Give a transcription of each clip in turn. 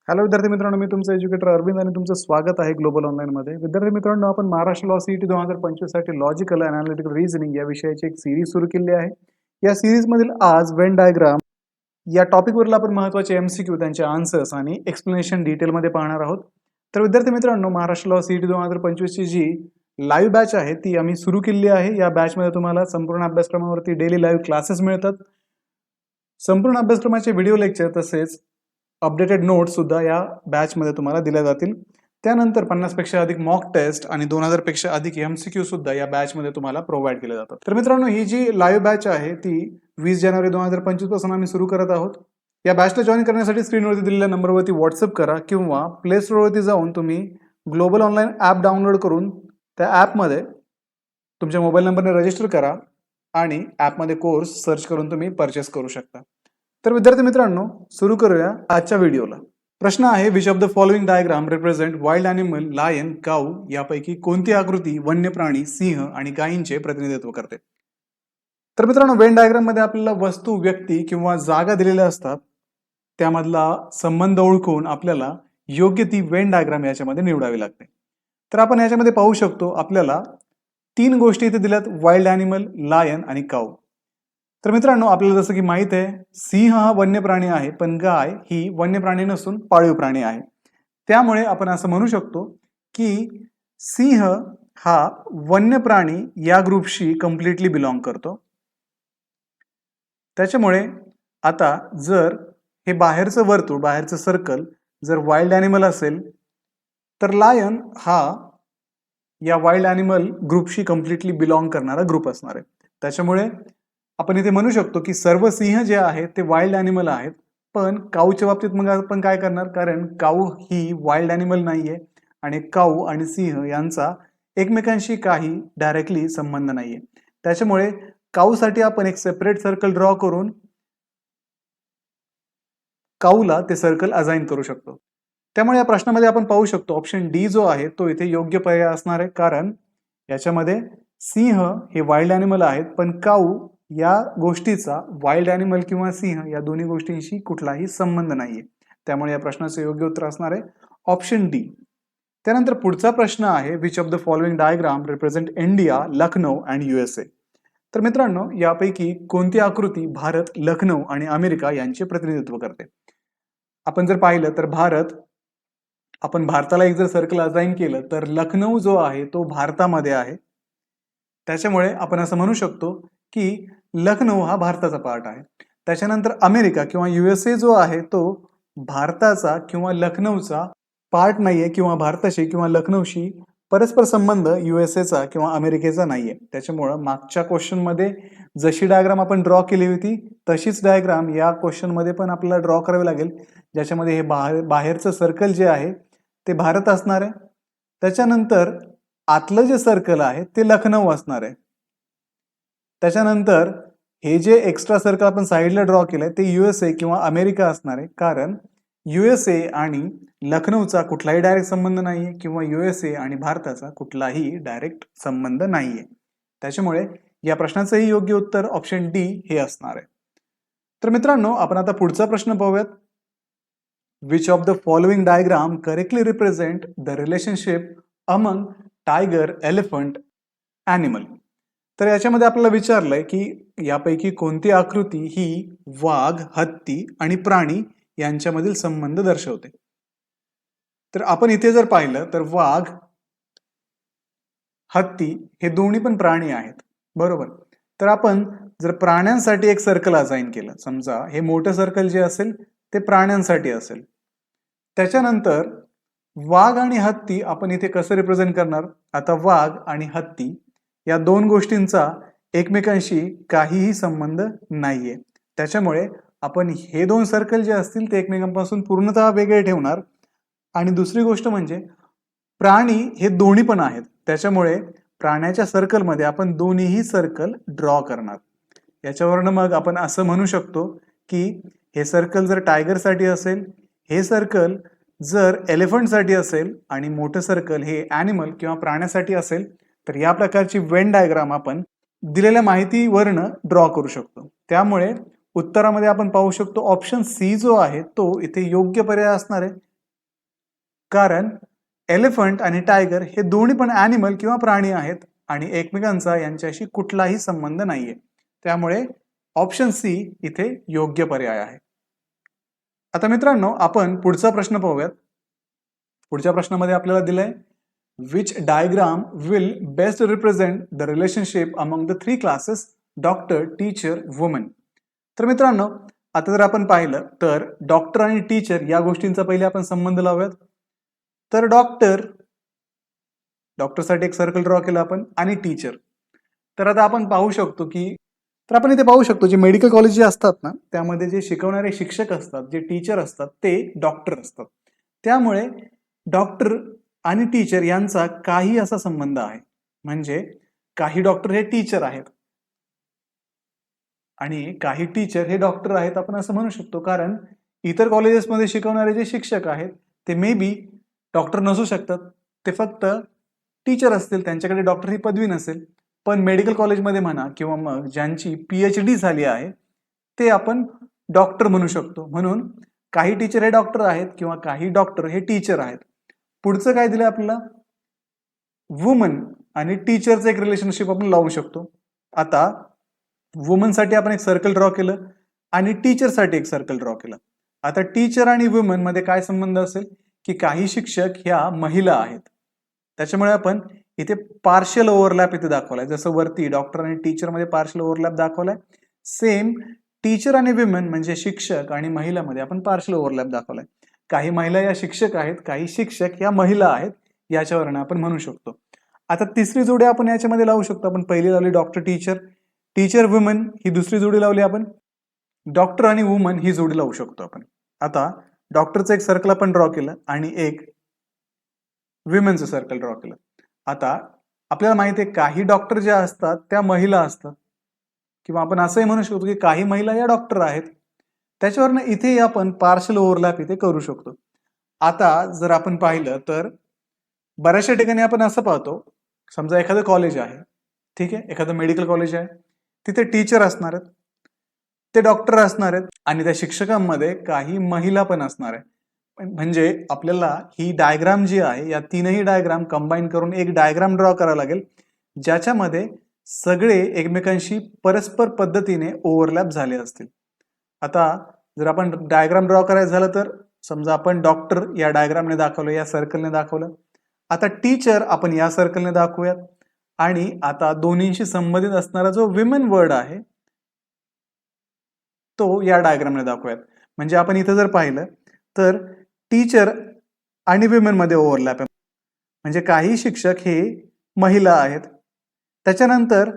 Hello विद्यार्थी मित्रांनो, मी तुमचा एज्युकेटर अरविंद आणि तुमचं स्वागत आहे ग्लोबल ऑनलाईन मध्ये. विद्यार्थी मित्रांनो, आपण महाराष्ट्र लॉ सीईटी 2025 साठी लॉजिकल अनालिटिकल रिझनिंग या विषयाची एक सिरीज सुरू केली आहे. या सिरीज मधील आज वेन डायग्राम या टॉपिक वरील आपण महत्त्वाचे एमसीक्यू, त्यांचे आन्सर्स आणि एक्सप्लेनेशन डिटेल मध्ये पाहणार आहोत. तर विद्यार्थी मित्रांनो, महाराष्ट्र लॉ सीईटी 2025 ची जी लाईव्ह बॅच आहे ती आम्ही सुरू केली आहे. या बॅच मध्ये तुम्हाला संपूर्ण अभ्यासक्रमावरती डेली लाईव्ह क्लासेस मिळतात. संपूर्ण अभ्यासक्रमाचे व्हिडिओ लेक्चर तसेच अपडेटेड नोट्स सुद्धा या बॅच मध्ये तुम्हाला दिल्या जातील. त्यानंतर 50 पेक्षा अधिक मॉक टेस्ट आणि 2000 पेक्षा अधिक एमसीक्यू सुद्धा या बॅच मध्ये तुम्हाला प्रोव्हाइड केले जातात. तर मित्रांनो, ही जी लाईव्ह बॅच आहे ती 20 जानेवारी 2025 पासून आम्ही सुरू करत आहोत. या बॅचला जॉईन करण्यासाठी स्क्रीनवरती दिलेल्या नंबरवरती व्हॉट्सअप करा किंवा प्ले स्टोअरवरती जाऊन तुम्ही ग्लोबल ऑनलाईन ॲप डाउनलोड करून त्या ॲपमध्ये तुमच्या मोबाईल नंबरने रजिस्टर करा आणि ॲपमध्ये कोर्स सर्च करून तुम्ही परचेस करू शकता. तर विद्यार्थी मित्रांनो, सुरू करूया आजच्या व्हिडिओला. प्रश्न आहे, which of the following diagram represent wild animal, lion, cow यापैकी कोणती आकृती वन्य प्राणी, सिंह आणि गायींचे प्रतिनिधित्व करते? तर मित्रांनो, वेन डायग्राम मध्ये आपल्याला वस्तू, व्यक्ती किंवा जागा दिलेल्या असतात. त्यामधला संबंध ओळखून आपल्याला योग्य ती वेन डायग्राम याच्यामध्ये निवडावी लागते. तर आपण याच्यामध्ये पाहू शकतो, आपल्याला 3 गोष्टी इथे दिल्यात: वाईल्ड ॲनिमल, लायन आणि काऊ. तर मित्रांनो, आपल्याला जसं की माहित आहे, सिंह हा वन्य प्राणी आहे, पण गाय ही वन्य प्राणी नसून पाळीव प्राणी आहे. त्यामुळे आपण असं म्हणू शकतो की सिंह हा वन्य प्राणी या ग्रुपशी कम्प्लिटली बिलॉंग करतो. त्याच्यामुळे आता जर हे बाहेरचं वर्तुळ, बाहेरचं सर्कल जर वाईल्ड ॲनिमल असेल, तर लायन हा या वाईल्ड ॲनिमल ग्रुपशी कम्प्लिटली बिलॉंग करणारा ग्रुप असणार आहे. त्याच्यामुळे आपण इथे म्हणू शकतो की सर्व सिंह जे आहेत ते वाईल्ड ॲनिमल आहेत. पण काऊच्या बाबतीत मग आपण काय करणार, कारण काऊ ही वाईल्ड ॲनिमल नाहीये आणि काऊ आणि सिंह यांचा एकमेकांशी काही डायरेक्टली संबंध नाहीये. त्याच्यामुळे काऊसाठी आपण एक सेपरेट सर्कल ड्रॉ करून काऊला ते सर्कल असाइन करू शकतो. त्यामुळे या प्रश्नामध्ये आपण पाहू शकतो ऑप्शन डी जो आहे तो इथे योग्य पर्याय असणार आहे, कारण याच्यामध्ये सिंह हे वाईल्ड ॲनिमल आहेत, पण काऊ या गोष्टीचा वाईल्ड ॲनिमल किंवा सिंह या दोन्ही गोष्टींशी कुठलाही संबंध नाहीये. त्यामुळे या प्रश्नाचे योग्य उत्तर असणार आहे ऑप्शन डी. त्यानंतर पुढचा प्रश्न आहे, which of the following diagram represent India, Lucknow and USA? तर मित्रांनो, यापैकी कोणती आकृती भारत, लखनौ आणि अमेरिका यांचे प्रतिनिधित्व करते? आपण जर पाहिलं तर आपण भारताला एक जर सर्कल असाइन केलं तर लखनौ जो आहे तो भारतामध्ये आहे. त्याच्यामुळे आपण असं म्हणू शकतो की लखनौ हा भारताचा पार्ट आहे. त्याच्यानंतर अमेरिका किंवा USA जो आहे तो भारताचा किंवा लखनौचा पार्ट नाहीये, किंवा भारताशी किंवा लखनौशी परस्पर संबंध USAचा किंवा अमेरिकेचा नाहीये. त्याच्यामुळं मागच्या क्वेश्चन मध्ये जशी डायग्राम आपण ड्रॉ केली होती तशीच डायग्राम या क्वेश्चन मध्ये पण आपल्याला ड्रॉ करावी लागेल, ज्याच्यामध्ये हे बाहेरचं सर्कल जे आहे ते भारत असणार आहे. त्याच्यानंतर आतलं जे सर्कल आहे ते लखनौ असणार आहे. त्याच्यानंतर हे जे एक्स्ट्रा सर्कल आपण साईडला ड्रॉ केलंय ते USA किंवा अमेरिका असणार आहे, कारण USA आणि लखनौचा कुठलाही डायरेक्ट संबंध नाहीये किंवा USA आणि भारताचा कुठलाही डायरेक्ट संबंध नाहीये. त्याच्यामुळे या प्रश्नाचंही योग्य उत्तर ऑप्शन डी हे असणार आहे. तर मित्रांनो, आपण आता पुढचा प्रश्न पाहूयात. Which of the following diagram correctly represent the relationship among tiger, elephant, animal? तर याच्यामध्ये आपल्याला विचारलंय की यापैकी कोणती आकृती ही वाघ, हत्ती आणि प्राणी यांच्यामधील संबंध दर्शवते? तर आपण इथे जर पाहिलं तर वाघ, हत्ती हे दोन्ही पण प्राणी आहेत, बरोबर. तर आपण जर प्राण्यांसाठी एक सर्कल असाइन केलं, समजा हे मोठं सर्कल जे असेल ते प्राण्यांसाठी असेल. त्याच्यानंतर वाघ आणि हत्ती आपण इथे कसं रिप्रेझेंट करणार? आता वाघ आणि हत्ती या दोन गोष्टींचा एकमेकांशी काहीही संबंध नाहीये. त्याच्यामुळे आपण हे दोन सर्कल जे असतील ते एकमेकांपासून पूर्णतः वेगळे ठेवणार. आणि दुसरी गोष्ट म्हणजे प्राणी हे दोन्ही पण आहेत, त्याच्यामुळे प्राण्याच्या सर्कलमध्ये आपण दोन्हीही सर्कल ड्रॉ करणार. याच्यावरनं मग आपण असं म्हणू शकतो की हे सर्कल जर टायगर साठी असेल, हे सर्कल जर एलिफंट साठी असेल आणि मोठं सर्कल हे ॲनिमल किंवा प्राण्यासाठी असेल, तर या प्रकारची वेन डायग्राम आपण दिलेल्या माहितीवरनं ड्रॉ करू शकतो. त्यामुळे उत्तरामध्ये आपण पाहू शकतो ऑप्शन सी जो आहे तो इथे योग्य पर्याय असणार आहे, कारण एलिफंट आणि टायगर हे दोन्ही पण ॲनिमल किंवा प्राणी आहेत आणि एकमेकांचा यांच्याशी कुठलाही संबंध नाहीये. त्यामुळे ऑप्शन सी इथे योग्य पर्याय आहे. आता मित्रांनो, आपण पुढचा प्रश्न पाहूयात. पुढच्या प्रश्नामध्ये आपल्याला दिलंय which diagram will best represent the relationship among the three classes doctor, teacher, woman. तर मित्रांनो, आता जर आपण पाहिलं तर डॉक्टर आणि टीचर या गोष्टींचा पहिले आपण संबंध लावूयात. तर डॉक्टरसाठी एक सर्कल ड्रॉ केलं आपण आणि टीचर. तर आता आपण पाहू शकतो की आपण इथे पाहू शकतो जे मेडिकल कॉलेज जे असतात ना, त्यामध्ये जे शिकवणारे शिक्षक असतात, जे टीचर असतात ते डॉक्टर असतात. त्यामुळे डॉक्टर आणि टीचर यांचा काही असा संबंध आहे. म्हणजे काही डॉक्टर हे टीचर आहेत आणि काही टीचर हे डॉक्टर आहेत आपण असं म्हणू शकतो. कारण इतर कॉलेजेसमध्ये शिकवणारे जे शिक्षक आहेत ते मे बी डॉक्टर नसू शकतात, ते फक्त टीचर असतील, त्यांच्याकडे डॉक्टर ही पदवी नसेल. पण मेडिकल कॉलेजमध्ये म्हणा किंवा मग ज्यांची PhD झाली आहे ते आपण डॉक्टर म्हणू शकतो. म्हणून काही टीचर हे डॉक्टर आहेत किंवा काही डॉक्टर हे टीचर आहेत. पुढचं काय दिलं आपल्याला, वुमन आणि टीचरचं एक रिलेशनशिप आपण लावू शकतो. आता वुमनसाठी आपण एक सर्कल ड्रॉ केलं आणि टीचरसाठी एक सर्कल ड्रॉ केलं. आता टीचर आणि वुमन मध्ये काय संबंध असेल की काही शिक्षक ह्या महिला आहेत, त्याच्यामुळे आपण इथे पार्शियल ओव्हरलॅप इथे दाखवलाय. जसं वरती डॉक्टर आणि टीचर मध्ये पार्शियल ओव्हरलॅप दाखवलाय, सेम टीचर आणि विमेन म्हणजे शिक्षक आणि महिलामध्ये आपण पार्शियल ओव्हरलॅप दाखवलाय. काही महिला या शिक्षक आहेत, काही शिक्षक या महिला आहेत, याच्यावरून आपण म्हणू शकतो. आता तिसरी जोडी आपण याच्यामध्ये लावू शकतो. आपण पहिली लावली डॉक्टर टीचर, टीचर वुमन ही दुसरी जोडी लावली आपण, डॉक्टर आणि वुमन ही जोडी लावू शकतो आपण. आता डॉक्टरचं एक सर्कल आपण ड्रॉ केलं आणि एक विमेनचं सर्कल ड्रॉ केलं. आता आपल्याला माहिती आहे काही डॉक्टर ज्या असतात त्या महिला असतात, किंवा आपण असंही म्हणू शकतो की काही महिला या डॉक्टर आहेत. त्याच्यावरनं इथे आपण पार्शियल ओव्हरलॅप इथे करू शकतो. आता जर आपण पाहिलं तर बऱ्याचशा ठिकाणी आपण असं पाहतो, समजा एखादं कॉलेज आहे, ठीक आहे, एखादं मेडिकल कॉलेज आहे, तिथे टीचर असणार आहेत, ते डॉक्टर असणार आहेत आणि त्या शिक्षकांमध्ये काही महिला पण असणार आहे. म्हणजे आपल्याला ही डायग्राम जी आहे या तीनही डायग्राम कंबाईन करून एक डायग्राम ड्रॉ करावा लागेल, ज्याच्यामध्ये सगळे एकमेकांशी परस्पर पद्धतीने ओव्हरलॅप झाले असतील. आता जर आपण डायग्राम ड्रॉ करायचं झालं तर समजा आपण डॉक्टर या डायग्रामने दाखवलं, या सर्कलने दाखवलं. आता टीचर आपण या सर्कलने दाखवूयात आणि आता दोन्हींशी संबंधित असणारा जो विमेन वर्ड आहे तो या डायग्रामने दाखवूयात. म्हणजे आपण इथं जर पाहिलं तर टीचर आणि विमेन मध्ये ओव्हरलॅप आहे, म्हणजे काही शिक्षक हे महिला आहेत. त्याच्यानंतर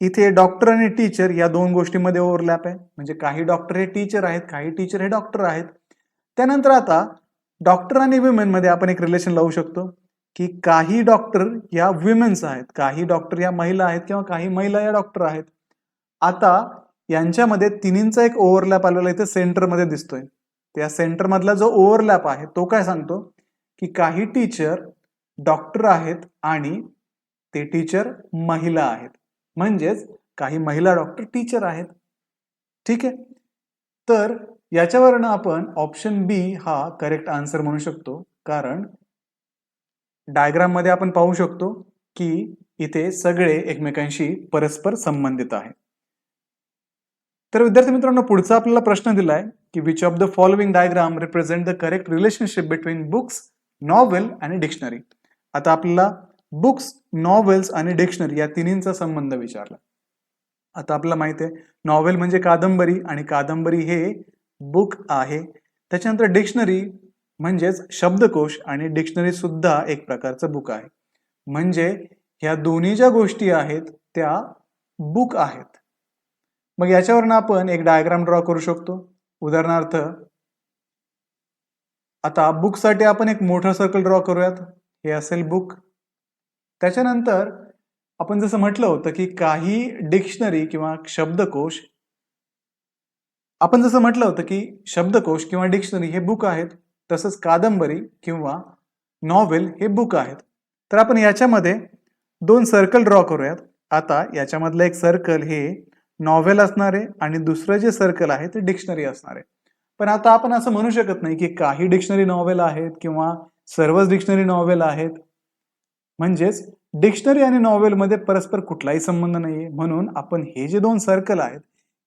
इथे डॉक्टर आणि टीचर या दोन गोष्टींमध्ये ओव्हरलॅप आहे, म्हणजे काही डॉक्टर हे टीचर आहेत, काही टीचर हे डॉक्टर आहेत. त्यानंतर आता डॉक्टर आणि विमेन मध्ये आपण एक रिलेशन लावू शकतो की काही डॉक्टर या विमेन्स आहेत, काही डॉक्टर या महिला आहेत किंवा काही महिला या डॉक्टर आहेत. आता यांच्यामध्ये तिन्हींचा एक ओव्हरलॅप आलेला इथे सेंटरमध्ये दिसतोय. त्या सेंटर मधला जो ओव्हरलॅप आहे तो काय सांगतो की काही टीचर डॉक्टर आहेत आणि ते टीचर महिला आहेत, म्हणजेच काही महिला डॉक्टर टीचर आहेत. ठीक आहे, तर याच्यावरनं आपण ऑप्शन बी हा करेक्ट आन्सर म्हणू शकतो, कारण डायग्राम मध्ये आपण पाहू शकतो की इथे सगळे एकमेकांशी परस्पर संबंधित आहे. तर विद्यार्थी मित्रांनो, पुढचा आपल्याला प्रश्न दिलाय की which of the following diagram represent the correct relationship between books, novel आणि डिक्शनरी. आता आपल्याला बुक्स, नॉव्हेल्स आणि डिक्शनरी या तिन्हींचा संबंध विचारला. आता आपल्याला माहिती आहे नॉव्हेल म्हणजे कादंबरी आणि कादंबरी हे बुक आहे. त्याच्यानंतर डिक्शनरी म्हणजेच शब्दकोश आणि डिक्शनरी सुद्धा एक प्रकारचं बुक आहे. म्हणजे ह्या दोन्ही ज्या गोष्टी आहेत त्या बुक आहेत. मग याच्यावरून आपण एक डायग्राम ड्रॉ करू शकतो. उदाहरणार्थ आता बुकसाठी आपण एक मोठं सर्कल ड्रॉ करूयात, हे असेल बुक. त्याच्यानंतर आपण जसं म्हटलं होतं की काही डिक्शनरी किंवा शब्दकोश, आपण जसं म्हटलं होतं की शब्दकोश किंवा डिक्शनरी हे बुक आहेत, तसंच कादंबरी किंवा नॉव्हेल हे बुक आहेत. तर आपण याच्यामध्ये दोन सर्कल ड्रॉ करूयात. आता याच्यामधलं एक सर्कल हे नॉव्हेल असणार आहे आणि दुसरं जे सर्कल आहे ते डिक्शनरी असणार आहे. पण आता आपण असं म्हणू शकत नाही की काही डिक्शनरी नॉव्हेल आहेत किंवा सर्वच डिक्शनरी नॉव्हेल आहेत. म्हणजेच डिक्शनरी आणि नॉव्हेलमध्ये परस्पर कुठलाही संबंध नाहीये. म्हणून आपण हे जे 2 सर्कल आहेत,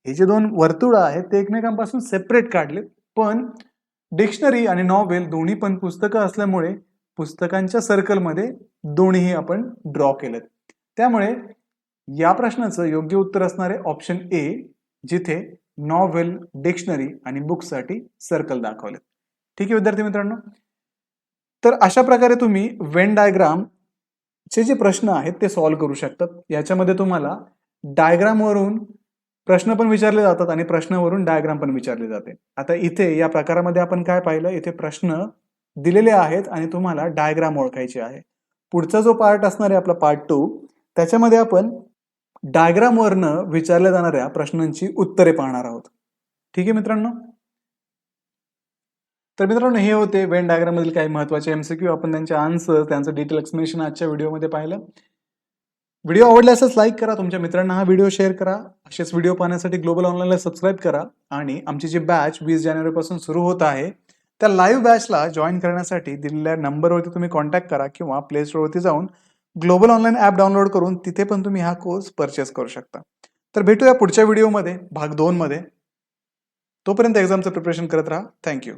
हे जे 2 वर्तुळ आहेत ते एकमेकांपासून सेपरेट काढलेत. पण डिक्शनरी आणि नॉव्हेल दोन्ही पण पुस्तकं असल्यामुळे पुस्तकांच्या सर्कलमध्ये दोन्हीही आपण ड्रॉ केलेत. त्यामुळे या प्रश्नाचं योग्य उत्तर असणार आहे ऑप्शन ए, जिथे नॉव्हेल, डिक्शनरी आणि बुक्ससाठी सर्कल दाखवलेत. ठीक आहे विद्यार्थी मित्रांनो. तर अशा प्रकारे तुम्ही वेन डायग्राम चे जे प्रश्न आहेत ते सॉल्व्ह करू शकतात. याच्यामध्ये तुम्हाला डायग्रामवरून प्रश्न पण विचारले जातात आणि प्रश्नावरून डायग्राम पण विचारले जाते. आता इथे या प्रकारामध्ये आपण काय पाहिलं, इथे प्रश्न दिलेले आहेत आणि तुम्हाला डायग्राम ओळखायची आहे. पुढचा जो पार्ट असणार आहे आपला पार्ट 2, त्याच्यामध्ये आपण डायग्रामवरनं विचारल्या जाणाऱ्या प्रश्नांची उत्तरे पाहणार आहोत. ठीक आहे मित्रांनो. तर मित्रांनो हे होते वेन डायग्राम मधील काही महत्त्वाचे एमसीक्यू. आपण त्यांचे आन्सर, त्यांचं डिटेल एक्सप्लेनेशन आजच्या व्हिडिओमध्ये पाहिलं. व्हिडिओ आवडला असेल लाईक करा, तुमच्या मित्रांना हा व्हिडिओ शेअर करा. असेच व्हिडिओ पाहण्यासाठी ग्लोबल ऑनलाईनला सबस्क्राईब करा आणि आमची जी बॅच 20 जानेवारीपासून सुरू होत आहे त्या लाईव्ह बॅचला जॉईन करण्यासाठी दिलेल्या नंबरवरती तुम्ही कॉन्टॅक्ट करा किंवा प्ले स्टोअरवरती जाऊन ग्लोबल ऑनलाईन ॲप डाउनलोड करून तिथे पण तुम्ही हा कोर्स परचेस करू शकता. तर भेटूया पुढच्या व्हिडिओमध्ये भाग 2 मध्ये. तोपर्यंत एक्झामचं प्रिपरेशन करत राहा. थँक्यू.